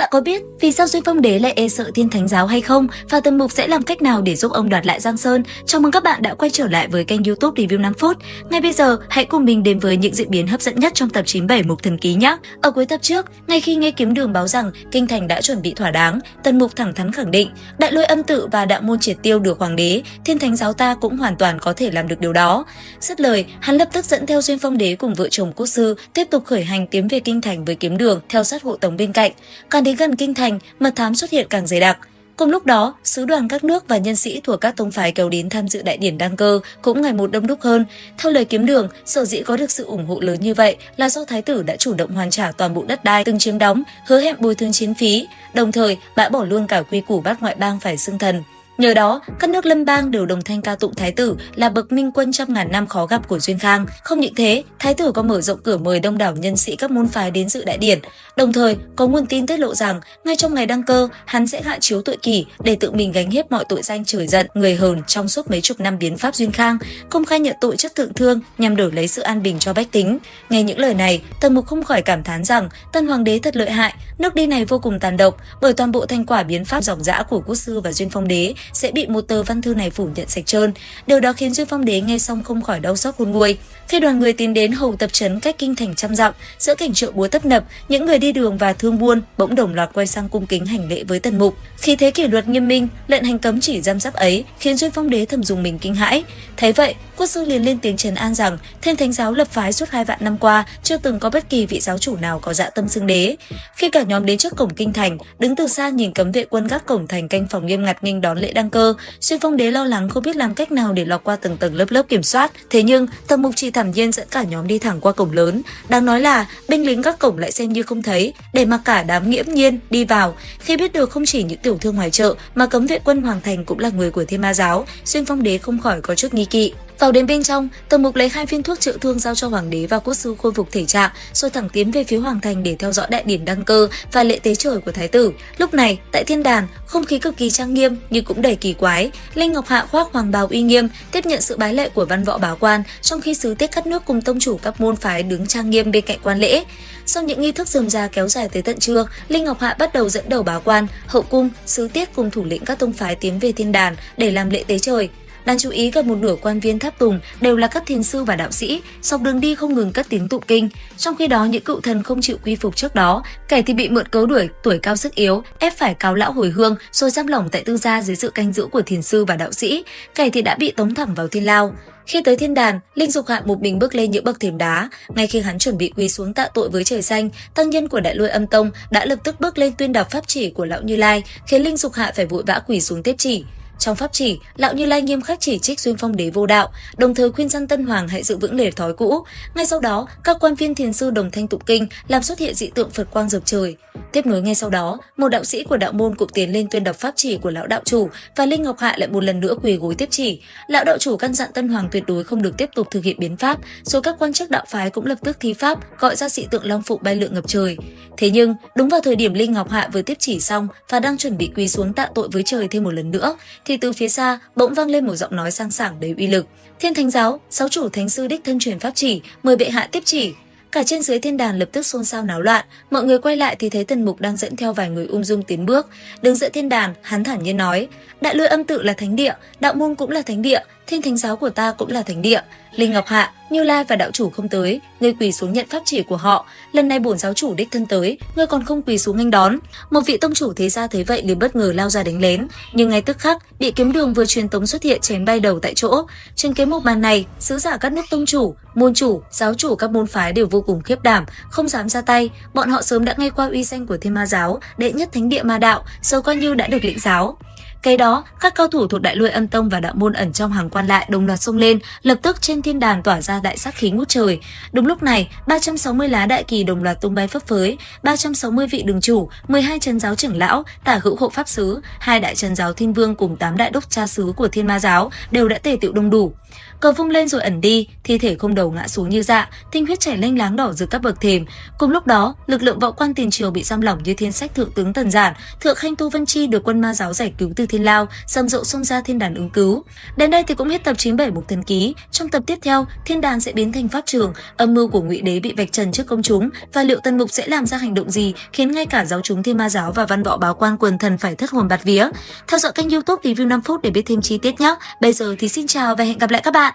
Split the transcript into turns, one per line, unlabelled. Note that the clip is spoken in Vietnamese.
Bạn có biết vì sao Duyên Phong Đế lại e sợ Thiên Thánh Giáo hay không? Và Tần Mục sẽ làm cách nào để giúp ông đoạt lại Giang Sơn? Chào mừng các bạn đã quay trở lại với kênh YouTube Review 5 phút. Ngay bây giờ, hãy cùng mình đến với những diễn biến hấp dẫn nhất trong tập 97 Mục Thần Ký nhé. Ở cuối tập trước, ngay khi nghe Kiếm Đường báo rằng kinh thành đã chuẩn bị thỏa đáng, Tần Mục thẳng thắn khẳng định, Đại Lôi Âm Tự và Đạo Môn triệt tiêu được Hoàng đế, Thiên Thánh Giáo ta cũng hoàn toàn có thể làm được điều đó. Dứt lời, hắn lập tức dẫn theo Duyên Phong Đế cùng vợ chồng quốc sư tiếp tục khởi hành tiến về kinh thành với Kiếm Đường theo sát hộ tống bên cạnh. Càng đến gần kinh thành, mật thám xuất hiện càng dày đặc. Cùng lúc đó, sứ đoàn các nước và nhân sĩ thuộc các tông phái kéo đến tham dự đại điển đăng cơ cũng ngày một đông đúc hơn. Theo lời Kiếm Đường, sở dĩ có được sự ủng hộ lớn như vậy là do thái tử đã chủ động hoàn trả toàn bộ đất đai từng chiếm đóng, hứa hẹn bồi thường chiến phí, đồng thời bãi bỏ luôn cả quy củ bắt ngoại bang phải xưng thần. Nhờ đó, các nước lâm bang đều đồng thanh ca tụng thái tử là bậc minh quân trăm ngàn năm khó gặp của Duyên Khang. Không những thế, thái tử có mở rộng cửa mời đông đảo nhân sĩ các môn phái đến dự đại điển. Đồng thời, có nguồn tin tiết lộ rằng ngay trong ngày đăng cơ, hắn sẽ hạ chiếu tội kỷ để tự mình gánh hết mọi tội danh trời giận, người hờn trong suốt mấy chục năm biến pháp Duyên Khang, công khai nhận tội chức thượng thương nhằm đổi lấy sự an bình cho bách tính. Nghe những lời này, Tần Mục không khỏi cảm thán rằng Tân Hoàng đế thật lợi hại, nước đi này vô cùng tàn độc, bởi toàn bộ thành quả biến pháp dòng dã của quốc sư và Duyên Phong Đế sẽ bị một tờ văn thư này phủ nhận sạch trơn. Điều đó khiến Duyên Phong Đế nghe xong không khỏi đau xót khôn nguôi. Khi đoàn người tiến đến hầu tập trấn cách kinh thành trăm dặm, giữa cảnh triệu búa tấp nập, những người đi đường và thương buôn bỗng đồng loạt quay sang cung kính hành lễ với Tần Mục. Khi thế kỷ luật nghiêm minh, lệnh hành cấm chỉ giam giáp ấy khiến Duyên Phong Đế thầm dùng mình kinh hãi. Thấy vậy, quốc sư liền lên tiếng trấn an rằng Thiên Thánh Giáo lập phái suốt 2 vạn năm qua chưa từng có bất kỳ vị giáo chủ nào có dạ tâm xưng đế. Khi cả nhóm đến trước cổng kinh thành, đứng từ xa nhìn cấm vệ quân gác cổng thành canh phòng nghiêm ngặt nghênh đón lễ đăng cơ, Duyên Phong Đế lo lắng không biết làm cách nào để lọt qua tầng tầng lớp lớp kiểm soát. Thế nhưng Tần Mục chỉ thản nhiên dẫn cả nhóm đi thẳng qua cổng lớn. Đáng nói là binh lính gác cổng lại xem như không thấy, để mặc cả đám nghiễm nhiên đi vào. Khi biết được không chỉ những tiểu thương ngoài chợ mà cấm vệ quân hoàng thành cũng là người của Thiên Ma Giáo, Duyên Phong Đế không khỏi có chút nghi kỵ. Vào đến bên trong, Tần Mục lấy 2 viên thuốc chữa thương giao cho hoàng đế và quốc sư khôi phục thể trạng, rồi thẳng tiến về phía hoàng thành để theo dõi đại điển đăng cơ và lễ tế trời của thái tử. Lúc này, tại thiên đàn, không khí cực kỳ trang nghiêm nhưng cũng đầy kỳ quái. Linh Ngọc Hạ khoác hoàng bào uy nghiêm tiếp nhận sự bái lễ của văn võ bá quan, trong khi sứ tiết các nước cùng tông chủ các môn phái đứng trang nghiêm bên cạnh quan lễ. Sau những nghi thức rườm rà kéo dài tới tận trưa, Linh Ngọc Hạ bắt đầu dẫn đầu bá quan, hậu cung, sứ tiết cùng thủ lĩnh các tông phái tiến về thiên đàn để làm lễ tế trời. Đáng chú ý, gần một nửa quan viên tháp tùng đều là các thiền sư và đạo sĩ, dọc đường đi không ngừng cất tiếng tụng kinh. Trong khi đó, những cựu thần không chịu quy phục trước đó, kẻ thì bị mượn cớ đuổi tuổi cao sức yếu, ép phải cáo lão hồi hương, rồi giam lỏng tại tư gia dưới sự canh giữ của thiền sư và đạo sĩ, kẻ thì đã bị tống thẳng vào thiên lao. Khi tới thiên đàn, Linh Dục Hạ một mình bước lên những bậc thềm đá. Ngay khi hắn chuẩn bị quỳ xuống tạ tội với trời xanh, tăng nhân của Đại Lôi Âm Tông đã lập tức bước lên tuyên đọc pháp chỉ của lão Như Lai, khiến Linh Dục Hạ phải vội vã quỳ xuống tiếp chỉ. Trong pháp chỉ, lão Như Lai nghiêm khắc chỉ trích Duyên Phong Đế vô đạo, đồng thời khuyên dân Tân Hoàng hãy giữ vững lề thói cũ. Ngay sau đó, các quan viên thiền sư đồng thanh tụng kinh, làm xuất hiện dị tượng Phật quang rực trời. Tiếp nối ngay sau đó, một đạo sĩ của đạo môn cũng tiến lên tuyên đọc pháp chỉ của lão đạo chủ, và Linh Ngọc Hạ lại một lần nữa quỳ gối tiếp chỉ. Lão đạo chủ căn dặn Tân Hoàng tuyệt đối không được tiếp tục thực hiện biến pháp, rồi các quan chức đạo phái cũng lập tức thi pháp, gọi ra dị tượng long phụng bay lượn ngập trời. Thế nhưng, đúng vào thời điểm Linh Ngọc Hạ vừa tiếp chỉ xong và đang chuẩn bị quỳ xuống tạ tội với trời thêm một lần nữa, thì từ phía xa bỗng vang lên một giọng nói sang sảng đầy uy lực. Thiên Thánh Giáo, giáo chủ thánh sư đích thân truyền pháp chỉ, mời bệ hạ tiếp chỉ. Cả trên dưới thiên đàn lập tức xôn xao náo loạn. Mọi người quay lại thì thấy Tần Mục đang dẫn theo vài người ung dung tiến bước. Đứng giữa thiên đàn, hắn thản nhiên nói: Đại Lôi Âm Tự là thánh địa, đạo môn cũng là thánh địa, Thiên Thánh Giáo của ta cũng là thánh địa. Linh Ngọc Hạ, Như Lai và đạo chủ không tới, ngươi quỳ xuống nhận pháp chỉ của họ. Lần này bổn giáo chủ đích thân tới, ngươi còn không quỳ xuống nghênh đón. Một vị tông chủ thế gia thấy vậy liền bất ngờ lao ra đánh lén, nhưng ngay tức khắc bị Kiếm Đường vừa truyền tống xuất hiện chém bay đầu tại chỗ. Chứng kiến một màn này, sứ giả các nước tông chủ, môn chủ, giáo chủ các môn phái đều vô cùng khiếp đảm, không dám ra tay. Bọn họ sớm đã nghe qua uy danh của Thiên Ma Giáo, đệ nhất thánh địa ma đạo, giờ coi như đã được lĩnh giáo. Cái đó, các cao thủ thuộc Đại Lôi Âm Tông và đạo môn ẩn trong hàng quan lại đồng loạt xông lên, lập tức trên thiên đàn tỏa ra đại sát khí ngút trời. Đúng lúc này, 360 lá đại kỳ đồng loạt tung bay phấp phới, 360 vị đường chủ, 12 trấn giáo trưởng lão, tả hữu hộ pháp sứ, 2 đại trấn giáo thiên vương cùng 8 đại đốc cha sứ của Thiên Ma Giáo đều đã tề tựu đông đủ. Cờ vung lên rồi ẩn đi, thi thể không đầu ngã xuống như dạ, tinh huyết chảy lênh láng đỏ rực các bậc thềm. Cùng lúc đó, lực lượng võ quan tiền triều bị giam lỏng như Thiên Sách thượng tướng Tần Giản, thượng khanh Tu Vân Chi được quân Ma Giáo giải cứu từ thiên lao, rầm rộ xông ra thiên đàn ứng cứu. Đến đây thì cũng hết tập 97 Mục Thần Ký. Trong tập tiếp theo, thiên đàn sẽ biến thành pháp trường, âm mưu của Ngụy Đế bị vạch trần trước công chúng, và liệu Tần Mục sẽ làm ra hành động gì khiến ngay cả giáo chúng Thiên Ma giáo và văn võ báo quan quần thần phải thất hồn bạt vía. Theo dõi kênh YouTube Review 5 phút để biết thêm chi tiết nhé. Bây giờ thì xin chào và hẹn gặp lại các bạn.